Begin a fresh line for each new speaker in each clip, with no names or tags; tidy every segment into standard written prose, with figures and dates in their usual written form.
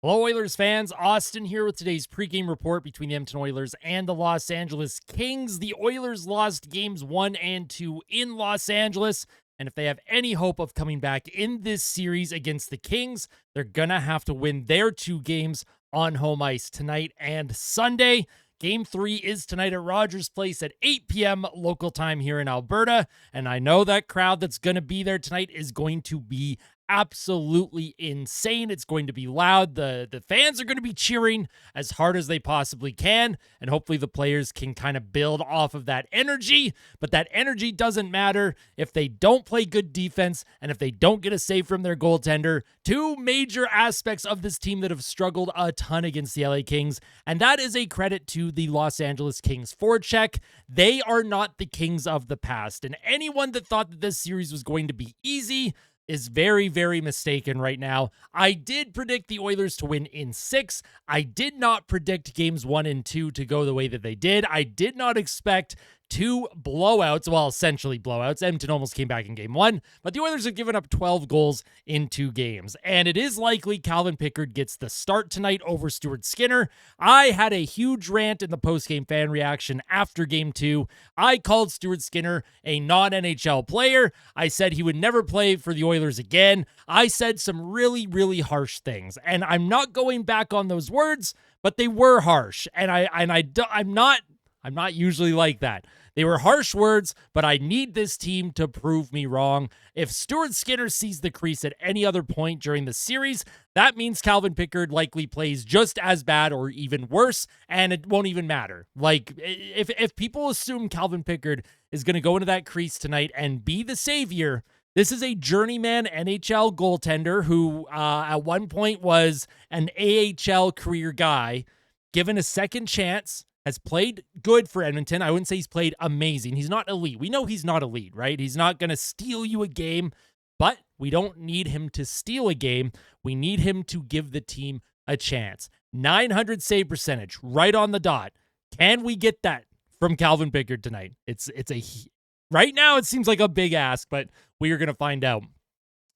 Hello, Oilers fans. Austin here with today's pregame report between the Edmonton Oilers and the Los Angeles Kings. The Oilers lost games 1 and 2 in Los Angeles, and if they have any hope of coming back in this series against the Kings, they're going to have to win their 2 games on home ice tonight and Sunday. Game 3 is tonight at Rogers Place at 8 p.m. local time here in Alberta, and I know that crowd that's going to be there tonight is going to be absolutely insane. It's going to be loud. The fans are going to be cheering as hard as they possibly can, and hopefully the players can kind of build off of that energy. But that energy doesn't matter if they don't play good defense and if they don't get a save from their goaltender. 2 major aspects of this team that have struggled a ton against the LA Kings, and that is a credit to the Los Angeles Kings forecheck. They are not the Kings of the past, and anyone that thought that this series was going to be easy is very, very mistaken right now. I did predict the Oilers to win in 6. I did not predict games 1 and 2 to go the way that they did. I did not expect 2 blowouts, well, essentially blowouts. Edmonton almost came back in game 1, but the Oilers have given up 12 goals in 2 games, and it is likely Calvin Pickard gets the start tonight over Stuart Skinner. I had a huge rant in the post-game fan reaction after game 2. I called Stuart Skinner a non-NHL player. I said he would never play for the Oilers again. I said some really, really harsh things, and I'm not going back on those words, but they were harsh, and I'm not usually like that. They were harsh words, but I need this team to prove me wrong. If Stuart Skinner sees the crease at any other point during the series, that means Calvin Pickard likely plays just as bad or even worse, and it won't even matter. Like, if people assume Calvin Pickard is going to go into that crease tonight and be the savior, this is a journeyman NHL goaltender who at one point was an AHL career guy, given a second chance, has played good for Edmonton. I wouldn't say he's played amazing. He's not elite. We know he's not elite, right? He's not going to steal you a game, but we don't need him to steal a game. We need him to give the team a chance. 900 save percentage, right on the dot. Can we get that from Calvin Pickard tonight? Right now it seems like a big ask, but we are going to find out.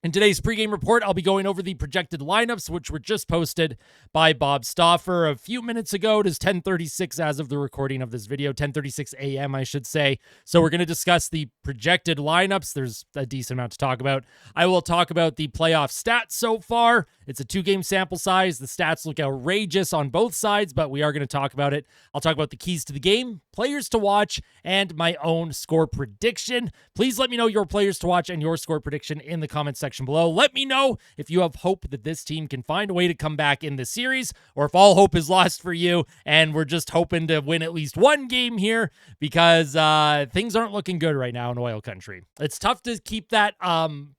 In today's pregame report, I'll be going over the projected lineups, which were just posted by Bob Stauffer a few minutes ago. It is 10:36 as of the recording of this video, 10:36 a.m., I should say. So we're going to discuss the projected lineups. There's a decent amount to talk about. I will talk about the playoff stats so far. It's a 2-game sample size. The stats look outrageous on both sides, but we are going to talk about it. I'll talk about the keys to the game, players to watch, and my own score prediction. Please let me know your players to watch and your score prediction in the comment section below. Let me know if you have hope that this team can find a way to come back in this series, or if all hope is lost for you and we're just hoping to win at least 1 game here, because things aren't looking good right now in oil country. It's tough to keep that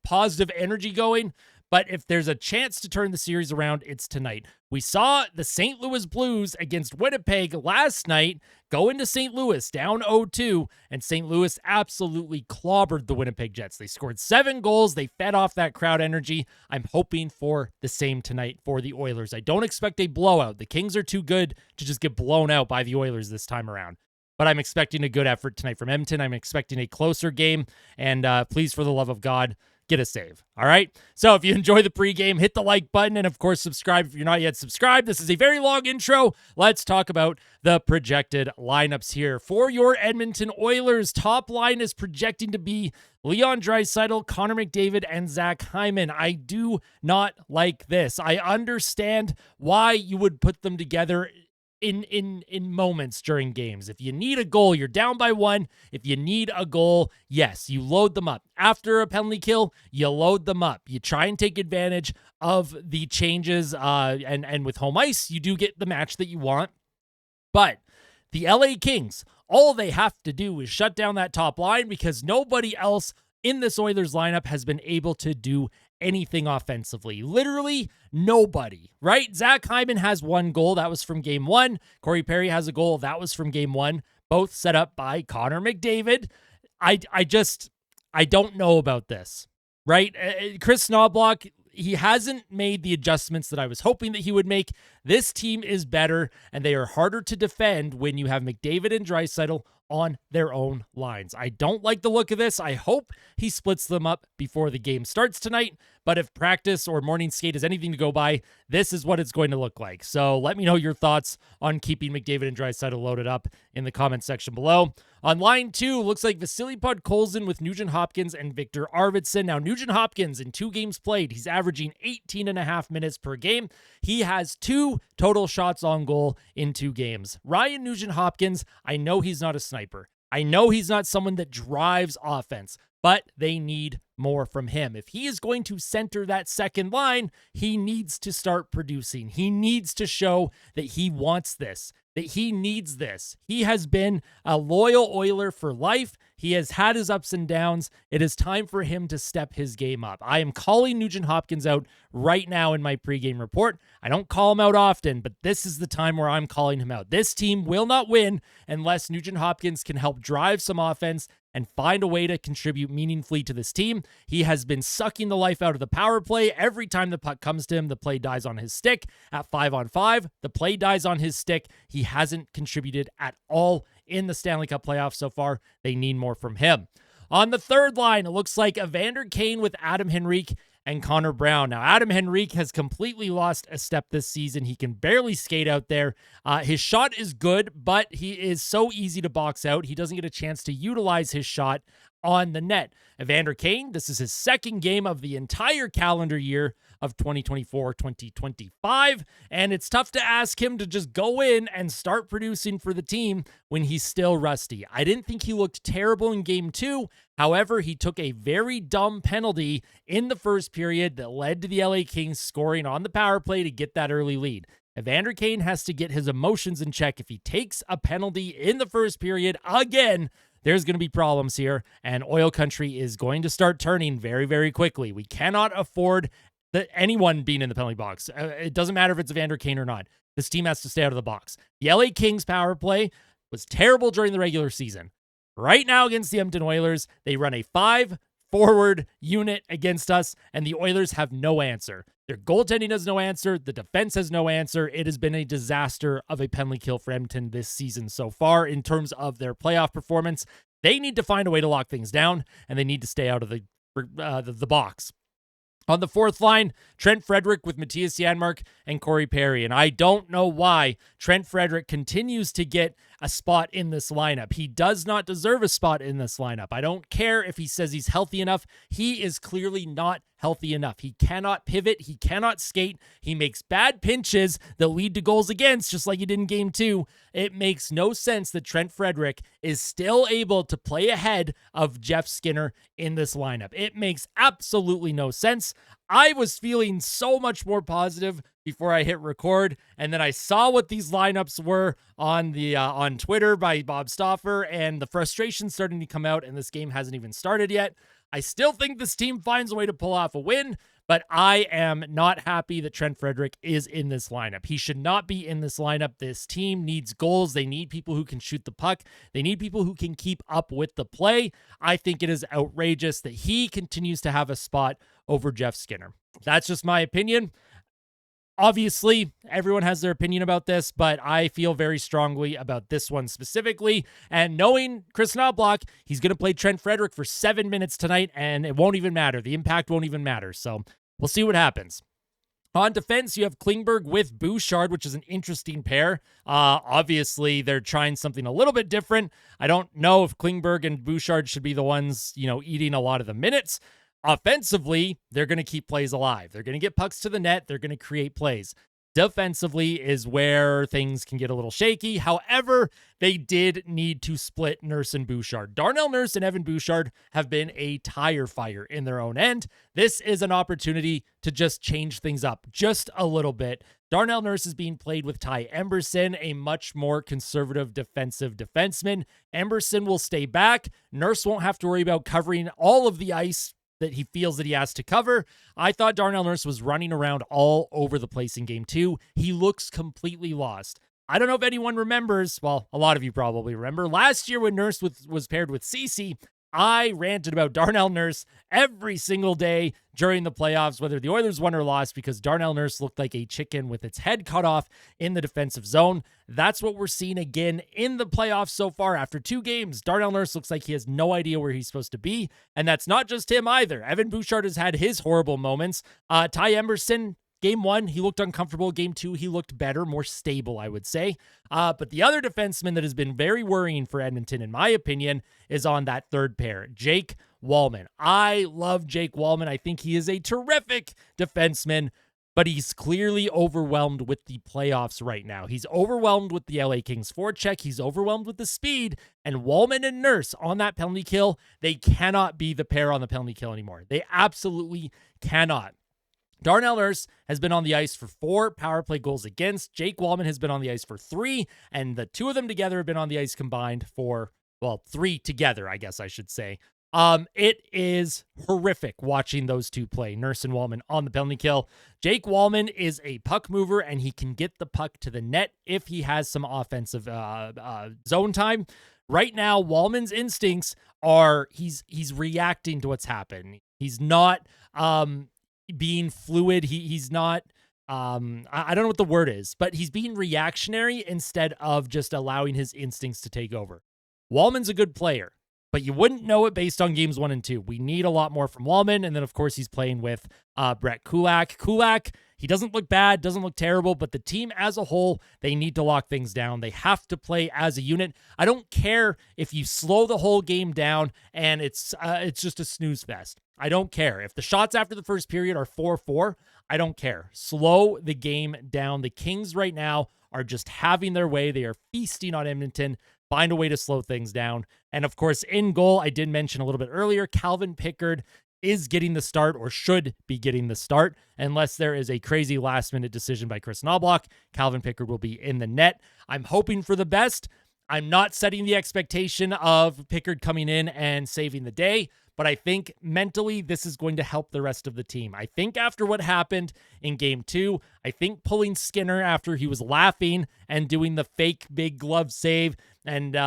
positive energy going, but if there's a chance to turn the series around, it's tonight. We saw the St. Louis Blues against Winnipeg last night go into St. Louis down 0-2, and St. Louis absolutely clobbered the Winnipeg Jets. They scored 7 goals. They fed off that crowd energy. I'm hoping for the same tonight for the Oilers. I don't expect a blowout. The Kings are too good to just get blown out by the Oilers this time around. But I'm expecting a good effort tonight from Edmonton. I'm expecting a closer game, and please, for the love of God, get a save. All right. So if you enjoy the pregame, hit the like button, and of course, subscribe if you're not yet subscribed. This is a very long intro. Let's talk about the projected lineups here. For your Edmonton Oilers, top line is projecting to be Leon Draisaitl, Connor McDavid, and Zach Hyman. I do not like this. I understand why you would put them together in moments during games. If you need a goal, you're down by 1. If you need a goal, yes, you load them up. After a penalty kill, you load them up. You try and take advantage of the changes, and with home ice, you do get the match that you want. But the LA Kings, all they have to do is shut down that top line, because nobody else in this Oilers lineup has been able to do anything offensively. Literally nobody, right? Zach Hyman has 1 goal. That was from game 1. Corey Perry has a goal. That was from game 1. Both set up by Connor McDavid. I don't know about this, right? Kris Knoblauch, he hasn't made the adjustments that I was hoping that he would make. This team is better, and they are harder to defend when you have McDavid and Draisaitl on their own lines. I don't like the look of this. I hope he splits them up before the game starts tonight, but if practice or morning skate is anything to go by, this is what it's going to look like. So let me know your thoughts on keeping McDavid and Draisaitl loaded up in the comment section below. On line 2, looks like Vasily Podkolzin with Nugent Hopkins and Victor Arvidsson. Now, Nugent Hopkins, in 2 games played, he's averaging 18.5 minutes per game. He has 2 total shots on goal in 2 games. Ryan Nugent Hopkins, I know he's not a sniper. I know he's not someone that drives offense, but they need more from him. If he is going to center that second line, he needs to start producing. He needs to show that he wants this, that he needs this. He has been a loyal Oiler for life. He has had his ups and downs. It is time for him to step his game up. I am calling Nugent Hopkins out right now in my pregame report. I don't call him out often, but this is the time where I'm calling him out. This team will not win unless Nugent Hopkins can help drive some offense and find a way to contribute meaningfully to this team. He has been sucking the life out of the power play. Every time the puck comes to him, the play dies on his stick. At 5-on-5, the play dies on his stick. He hasn't contributed at all in the Stanley Cup playoffs so far. They need more from him. On the third line, it looks like Evander Kane with Adam Henrique and Connor Brown. Now, Adam Henrique has completely lost a step this season. He can barely skate out there. His shot is good, but he is so easy to box out. He doesn't get a chance to utilize his shot on the net. Evander Kane, this is his second game of the entire calendar year of 2024-2025, and it's tough to ask him to just go in and start producing for the team when he's still rusty. I didn't think he looked terrible in game 2. However, he took a very dumb penalty in the first period that led to the LA Kings scoring on the power play to get that early lead. Evander Kane has to get his emotions in check. If he takes a penalty in the first period again, there's going to be problems here, and Oil Country is going to start turning very, very quickly. We cannot afford anyone being in the penalty box. It doesn't matter if it's Evander Kane or not. This team has to stay out of the box. The LA Kings power play was terrible during the regular season. Right now against the Edmonton Oilers, they run a 5-forward unit against us, and the Oilers have no answer. Their goaltending has no answer. The defense has no answer. It has been a disaster of a penalty kill for Edmonton this season so far in terms of their playoff performance. They need to find a way to lock things down, and they need to stay out of the box. On the fourth line, Trent Frederic with Matthias Janmark and Corey Perry. And I don't know why Trent Frederic continues to get a spot in this lineup. He does not deserve a spot in this lineup. I don't care if he says he's healthy enough. He is clearly not healthy enough. He cannot pivot. He cannot skate. He makes bad pinches that lead to goals against, just like he did in game 2. It makes no sense that Trent Frederic is still able to play ahead of Jeff Skinner in this lineup. It makes absolutely no sense. I was feeling so much more positive before I hit record, and then I saw what these lineups were on Twitter by Bob Stauffer, and the frustration starting to come out, and this game hasn't even started yet. I still think this team finds a way to pull off a win, but I am not happy that Trent Frederic is in this lineup. He should not be in this lineup. This team needs goals. They need people who can shoot the puck. They need people who can keep up with the play. I think it is outrageous that he continues to have a spot over Jeff Skinner. That's just my opinion. Obviously, everyone has their opinion about this, but I feel very strongly about this one specifically. And knowing Kris Knoblauch, he's going to play Trent Frederic for 7 minutes tonight, and it won't even matter. The impact won't even matter. So we'll see what happens. On defense, you have Klingberg with Bouchard, which is an interesting pair. Obviously, they're trying something a little bit different. I don't know if Klingberg and Bouchard should be the ones, eating a lot of the minutes. Offensively, they're going to keep plays alive. They're going to get pucks to the net. They're going to create plays. Defensively is where things can get a little shaky. However, they did need to split Nurse and Bouchard. Darnell Nurse and Evan Bouchard have been a tire fire in their own end. This is an opportunity to just change things up just a little bit. Darnell Nurse is being played with Ty Emberson, a much more conservative defensive defenseman. Emberson will stay back. Nurse won't have to worry about covering all of the ice that he feels that he has to cover. I thought Darnell Nurse was running around all over the place in game 2. He looks completely lost. I don't know if anyone remembers, well, a lot of you probably remember, last year when Nurse was paired with Ceci, I ranted about Darnell Nurse every single day during the playoffs, whether the Oilers won or lost, because Darnell Nurse looked like a chicken with its head cut off in the defensive zone. That's what we're seeing again in the playoffs so far. After 2 games, Darnell Nurse looks like he has no idea where he's supposed to be, and that's not just him either. Evan Bouchard has had his horrible moments. Ty Emberson, Game 1, he looked uncomfortable. Game 2, he looked better, more stable, I would say. But the other defenseman that has been very worrying for Edmonton, in my opinion, is on that third pair, Jake Wallman. I love Jake Wallman. I think he is a terrific defenseman, but he's clearly overwhelmed with the playoffs right now. He's overwhelmed with the LA Kings forecheck. He's overwhelmed with the speed. And Wallman and Nurse on that penalty kill, they cannot be the pair on the penalty kill anymore. They absolutely cannot. Darnell Nurse has been on the ice for 4 power play goals against. Jake Wallman has been on the ice for 3, and the 2 of them together have been on the ice combined for, 3 together, I guess I should say. It is horrific watching those 2 play, Nurse and Wallman on the penalty kill. Jake Wallman is a puck mover, and he can get the puck to the net if he has some offensive zone time. Right now, Wallman's instincts are he's reacting to what's happened. He's not being fluid. He's not I don't know what the word is, but he's being reactionary instead of just allowing his instincts to take over. Wallman's a good player, but you wouldn't know it based on games 1 and 2. We need a lot more from Wallman, and then of course he's playing with Brett Kulak. Kulak, he doesn't look bad, doesn't look terrible, but the team as a whole, they need to lock things down. They have to play as a unit. I don't care if you slow the whole game down and it's just a snooze fest. I don't care. If the shots after the first period are 4-4, I don't care. Slow the game down. The Kings right now are just having their way. They are feasting on Edmonton. Find a way to slow things down. And of course, in goal, I did mention a little bit earlier, Calvin Pickard is getting the start, or should be getting the start, unless there is a crazy last-minute decision by Kris Knoblauch. Calvin Pickard will be in the net. I'm hoping for the best. I'm not setting the expectation of Pickard coming in and saving the day, but I think mentally this is going to help the rest of the team. I think after what happened in Game 2, I think pulling Skinner after he was laughing and doing the fake big glove save, and,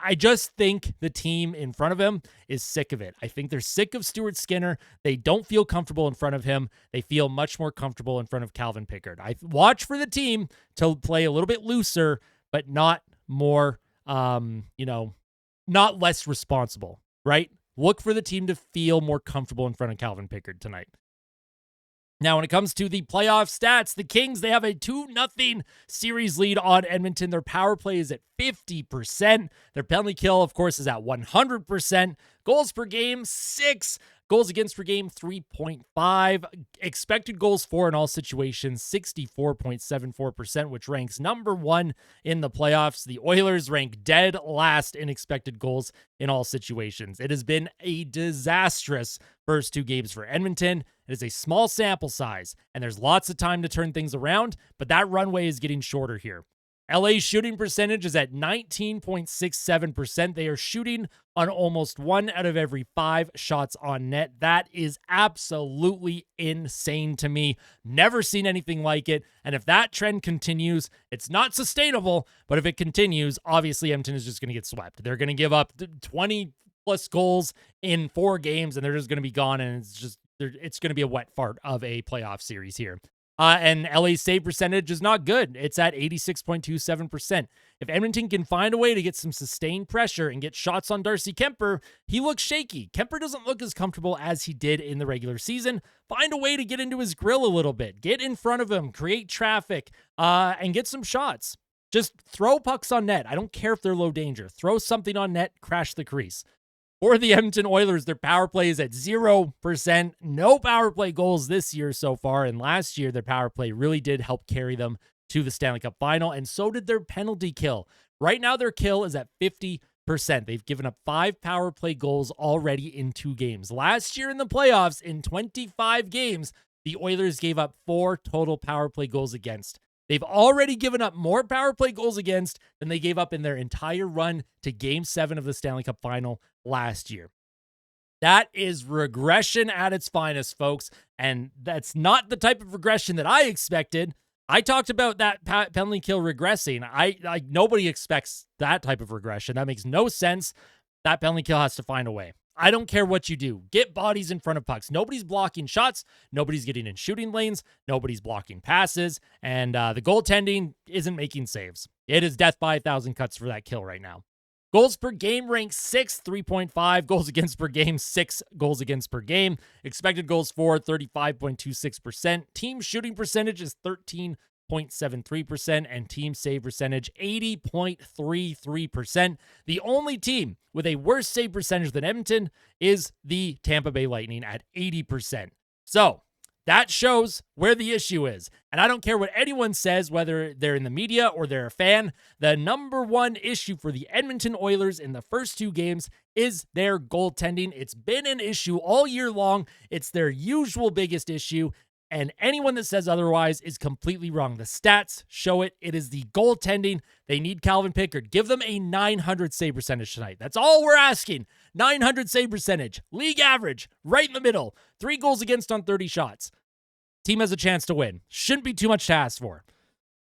I just think the team in front of him is sick of it. I think they're sick of Stuart Skinner. They don't feel comfortable in front of him. They feel much more comfortable in front of Calvin Pickard. I watch for the team to play a little bit looser, but not more, not less responsible, right? Look for the team to feel more comfortable in front of Calvin Pickard tonight. Now, when it comes to the playoff stats, the Kings, they have a 2-0 series lead on Edmonton. Their power play is at 50%. Their penalty kill, of course, is at 100%. Goals per game, 6. Goals against per game, 3.5. Expected goals for in all situations, 64.74%, which ranks number 1 in the playoffs. The Oilers rank dead last in expected goals in all situations. It has been a disastrous first 2 games for Edmonton. It is a small sample size, and there's lots of time to turn things around, but that runway is getting shorter here. LA's shooting percentage is at 19.67%. They are shooting on almost 1 out of every 5 shots on net. That is absolutely insane to me. Never seen anything like it. And if that trend continues, it's not sustainable, but if it continues, obviously Edmonton is just going to get swept. They're going to give up 20 plus goals in 4 games, and they're just going to be gone, and it's going to be a wet fart of a playoff series here. And LA's save percentage is not good. It's at 86.27%. If Edmonton can find a way to get some sustained pressure and get shots on Darcy Kemper, he looks shaky. Kemper doesn't look as comfortable as he did in the regular season. Find a way to get into his grill a little bit. Get in front of him, create traffic, and get some shots. Just throw pucks on net. I don't care if they're low danger. Throw something on net, crash the crease. For the Edmonton Oilers, their power play is at 0%. No power play goals this year so far, and last year their power play really did help carry them to the Stanley Cup final, and so did their penalty kill. Right now their kill is at 50%. They've given up 5 power play goals already in 2 games. Last year in the playoffs, in 25 games, the Oilers gave up 4 total power play goals against. They've already given up more power play goals against than they gave up in their entire run to Game 7 of the Stanley Cup final last year. That is regression at its finest, folks, and that's not the type of regression that I expected. I talked about that penalty kill regressing. Nobody expects that type of regression. That makes no sense. that penalty kill has to find a way. I don't care what you do. Get bodies in front of pucks. Nobody's blocking shots. Nobody's getting in shooting lanes. Nobody's blocking passes. And the goaltending isn't making saves. It is death by 1,000 cuts for that kill right now. Goals per game ranks 6th, 3.5. Goals against per game, 6 goals against per game. Expected goals for, 35.26%. Team shooting percentage is 13.73%, and team save percentage 80.33%. The only team with a worse save percentage than Edmonton is the Tampa Bay Lightning at 80%. So that shows where the issue is. And I don't care what anyone says, whether they're in the media or they're a fan. The number one issue for the Edmonton Oilers in the first 2 games is their goaltending. It's been an issue all year long. It's their usual biggest issue. And anyone that says otherwise is completely wrong. The stats show it. It is the goaltending. They need Calvin Pickard. Give them a 900 save percentage tonight. That's all we're asking. 900 save percentage. League average. Right in the middle. 3 goals against on 30 shots. Team has a chance to win. Shouldn't be too much to ask for.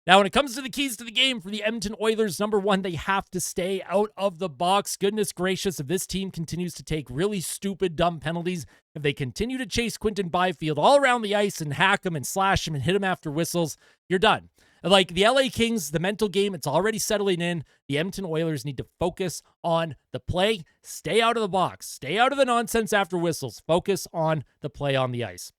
Now, when it comes to the keys to the game for the Edmonton Oilers, number 1, they have to stay out of the box. Goodness gracious, if this team continues to take really stupid, dumb penalties, if they continue to chase Quinton Byfield all around the ice and hack him and slash him and hit him after whistles, you're done. Like the LA Kings, the mental game, it's already settling in. The Edmonton Oilers need to focus on the play. Stay out of the box. Stay out of the nonsense after whistles. Focus on the play on the ice.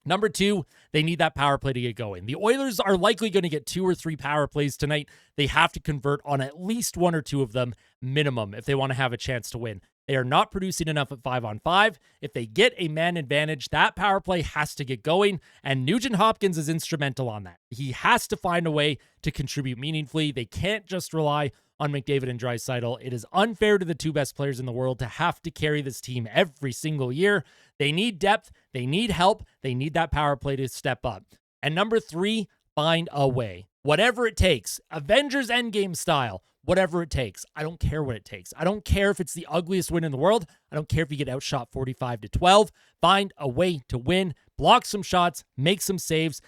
Number 2, they need that power play to get going. The Oilers are likely going to get 2 or 3 power plays tonight. They have to convert on at least 1 or 2 of them minimum if they want to have a chance to win. They are not producing enough at 5-on-5. If they get a man advantage, that power play has to get going, and Nugent Hopkins is instrumental on that. He has to find a way to contribute meaningfully. They can't just rely on McDavid and Draisaitl. It is unfair to the 2 best players in the world to have to carry this team every single year. They need depth. They need help. They need that power play to step up. And number 3, find a way. Whatever it takes. Avengers Endgame style. Whatever it takes. I don't care what it takes. I don't care if it's the ugliest win in the world. I don't care if you get outshot 45-12. Find a way to win. Block some shots. Make some saves.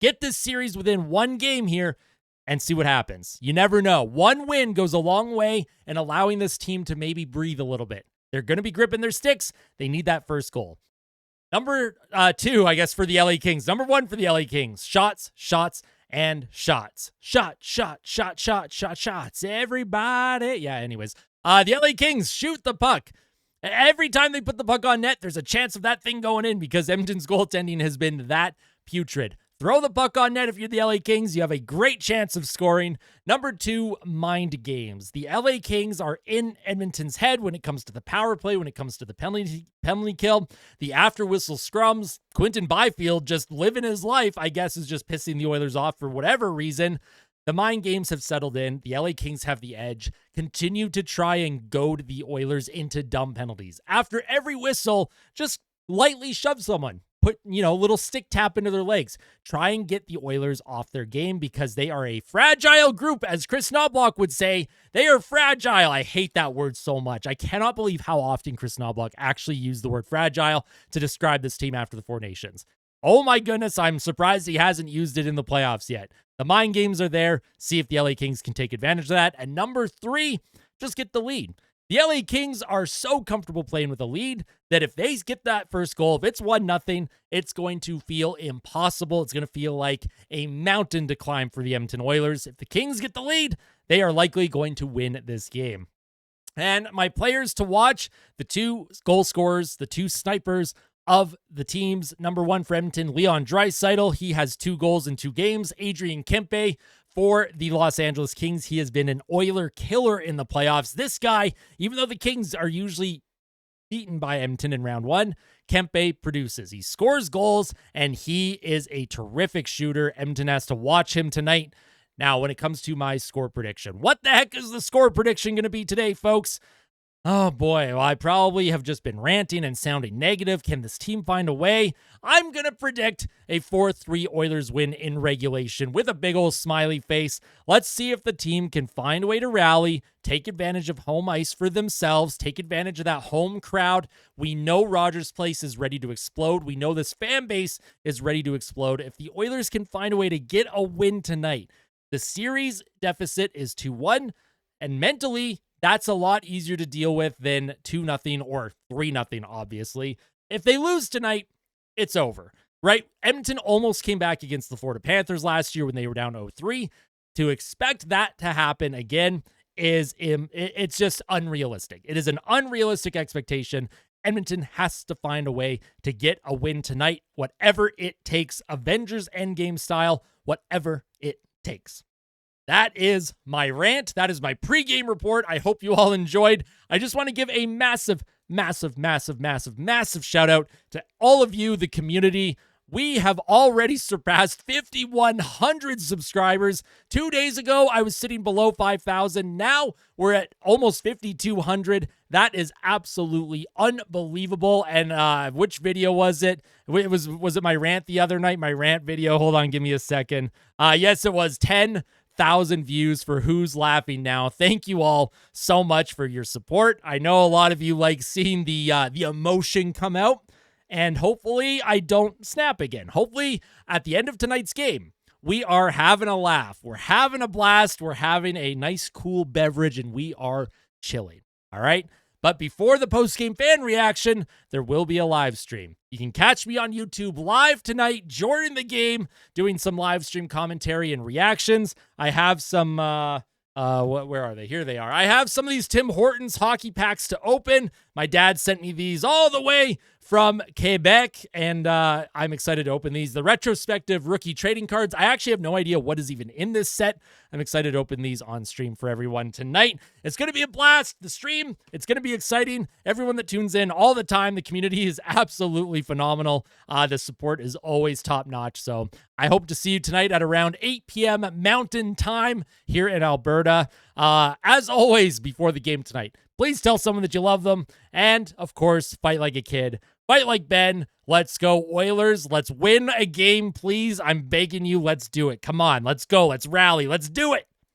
Get this series within 1 game here and see what happens. You never know. 1 win goes a long way in allowing this team to maybe breathe a little bit. They're going to be gripping their sticks. They need that first goal. Number 2, I guess, for the LA Kings. Number 1 for the LA Kings. Shots, shots, and shots. Shots. Everybody. Yeah, anyways. The LA Kings shoot the puck. Every time they put the puck on net, there's a chance of that thing going in because Edmonton's goaltending has been that putrid. Throw the puck on net if you're the LA Kings. You have a great chance of scoring. Number 2, mind games. The LA Kings are in Edmonton's head when it comes to the power play, when it comes to the penalty kill, the after whistle scrums. Quinton Byfield just living his life, I guess, is just pissing the Oilers off for whatever reason. The mind games have settled in. The LA Kings have the edge. Continue to try and goad the Oilers into dumb penalties. After every whistle, just lightly shove someone. Put, little stick tap into their legs. Try and get the Oilers off their game because they are a fragile group, as Kris Knoblauch would say. They are fragile. I hate that word so much. I cannot believe how often Kris Knoblauch actually used the word fragile to describe this team after the 4 Nations. Oh my goodness, I'm surprised he hasn't used it in the playoffs yet. The mind games are there. See if the LA Kings can take advantage of that. And number 3, just get the lead. The LA Kings are so comfortable playing with a lead that if they get that first goal, if it's 1-0, it's going to feel impossible. It's going to feel like a mountain to climb for the Edmonton Oilers. If the Kings get the lead, they are likely going to win this game. And my players to watch, the 2 goal scorers, the 2 snipers of the teams. Number 1 for Edmonton, Leon Draisaitl. He has 2 goals in 2 games. Adrian Kempe for the Los Angeles Kings. He has been an Oiler killer in the playoffs. This guy, even though the Kings are usually beaten by Edmonton in round 1, Kempe produces. He scores goals, and he is a terrific shooter. Edmonton has to watch him tonight. Now, when it comes to my score prediction, what the heck is the score prediction going to be today, folks? Oh boy, well, I probably have just been ranting and sounding negative. Can this team find a way? I'm going to predict a 4-3 Oilers win in regulation with a big old smiley face. Let's see if the team can find a way to rally, take advantage of home ice for themselves, take advantage of that home crowd. We know Rogers Place is ready to explode. We know this fan base is ready to explode. If the Oilers can find a way to get a win tonight, the series deficit is 2-1, and mentally, That's a lot easier to deal with than 2-0 or 3-0, obviously. If they lose tonight, it's over, right? Edmonton almost came back against the Florida Panthers last year when they were down 0-3. To expect that to happen again it's just unrealistic. It is an unrealistic expectation. Edmonton has to find a way to get a win tonight, whatever it takes, Avengers Endgame style, whatever it takes. That is my rant. That is my pregame report. I hope you all enjoyed. I just want to give a massive shout out to all of you, the community. We have already surpassed 5,100 subscribers. 2 days ago, I was sitting below 5,000. Now we're at almost 5,200. That is absolutely unbelievable. And which video was it? Was it my rant the other night? My rant video? Hold on, give me a second. Yes, it was 10,000 views for Who's Laughing Now. Thank you all so much for your support. I know a lot of you like seeing the emotion come out. And hopefully I don't snap again. Hopefully at the end of tonight's game, we are having a laugh. We're having a blast. We're having a nice, cool beverage, and we are chilling. All right? But before the post-game fan reaction, there will be a live stream. You can catch me on YouTube live tonight during the game, doing some live stream commentary and reactions. I have some... where are they? Here they are. I have some of these Tim Hortons hockey packs to open. My dad sent me these all the way from Quebec, and I'm excited to open these. The retrospective rookie trading cards. I actually have no idea what is even in this set. I'm excited to open these on stream for everyone tonight. It's going to be a blast. The stream, it's going to be exciting. Everyone that tunes in all the time, the community is absolutely phenomenal. The support is always top-notch, so I hope to see you tonight at around 8 p.m. Mountain Time here in Alberta. As always, before the game tonight, please tell someone that you love them. And, of course, fight like a kid. Fight like Ben. Let's go, Oilers. Let's win a game, please. I'm begging you. Let's do it. Come on. Let's go. Let's rally. Let's do it.